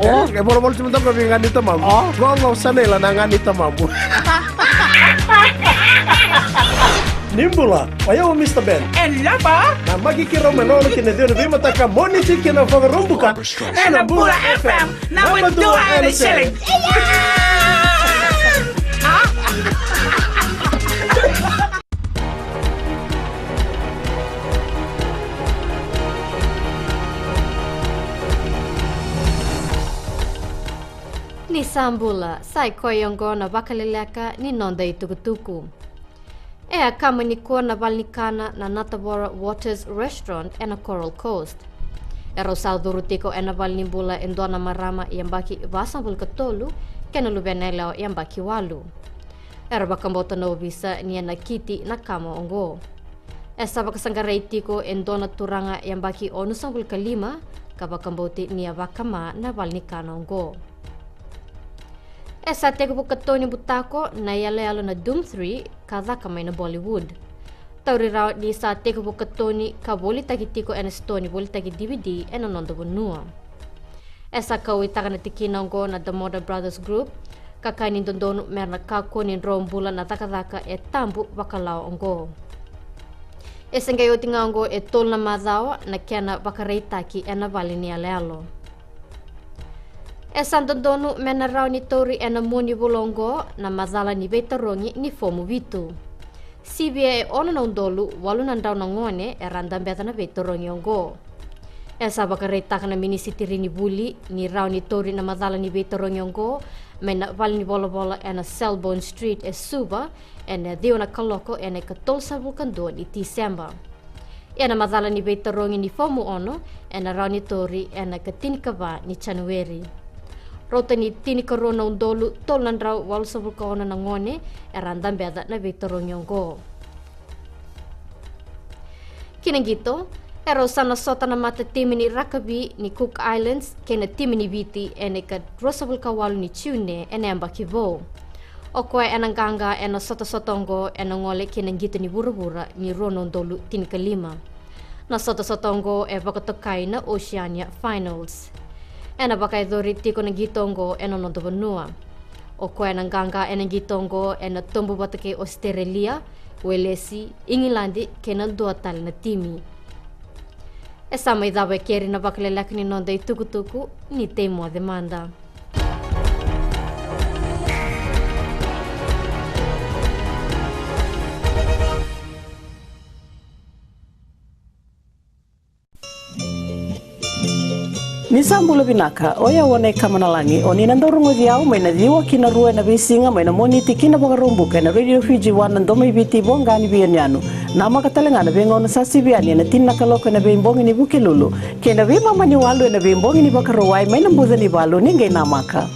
Oh, kayak bola-bola cuma tahu kami ngani tamam. Gua nggak usah nih lah ngani tamam. Nimbula, ayaw Mr. Ben. Ella ba? Na magikiro manolo kinadio na bima taka moni chiki na fagarumbuka. Nabula FM, number 2 and selling. Ni sambula, sai koyongo na bakaleleka ni nonda itukutuku. Ea kama ni kona valnikana na Natabora Waters Restaurant na Coral Coast. Ero saudurutiko ena valnimbula endona marama yambaki vasambul katolu kena lubenelao yambaki walu. Ero bakamboto no visa ni ena kiti na kama ongo. Esa bakasangareitiko endona turanga yambaki onusambul kalima kabakamboti ni abakama na valnikana ongo. Esa teko bukatoni butako na yale na Doom 3 kada kamay na Bollywood. Tauri raw ni sa teko bukatoni ka boli tagitiko en stoni boli tagi DVD en nondo bunua. Esa kawita na tikinango na The Moda Brothers Group kakainin dondonu merna kakonin rombula na takadaka tambu bakalao ongo. Esa ngayo tingango tol na madao na kena bakareitaki en vali ni alealo. Esa dondonu menarau ni tori ena moni bolongo na mazala ni betarongi ni fomu vitu. Sibia ono na undolu walu nandau na ngone randam beta na betarongi ongo. Esa bakareta kana mini sitiri ni buli ni rau ni tori na mazala ni betarongi ongo mena vali ni bola ena Selbone Street suba ena dio na kaloko ena katol sa vulkando ni Disemba. Ena mazala ni betarongi ni fomu ono ena rau ni tori ena katinikaba ni Januari. Rota ni tini korona undolu tol nandraw wal sa vulkaona na ngone randam beda na Victorongi ongo. Kinangito, ero sana sota na mata timi ni Rakabi ni Cook Islands kena timi ni Viti ene ka rosa vulkawalu ni Chune ene ambakivo. O koe enanganga ena sota-sotongo ena ngole kinangito ni bura-bura ni rono undolu tini kalima. Na sota-sotongo bakatokai na Oceania Finals. Ena bakai dori tiko na gitongo ena nondo banua. O koe na ganga ena gitongo ena tombo batake Australia, Welesi, Ingilandi kena dua tali na timi. Esama idawe keri na bakalelak ni nondo itukutuku ni temo demanda. Nisambula binaka oya wane kamanalangi oni nandorungo diao mai na diwa kina rua na bisinga mai na moniti kina bagarumbuka na Radio Fiji wana ndomi biti bongani bianyanu na makatalanga na bengo na sasi biani na tinna kaloka na bembongi ni bukilulu kena bima mani walu na bembongi ni bakaruwai mai na mbuza ni balu ninge namaka.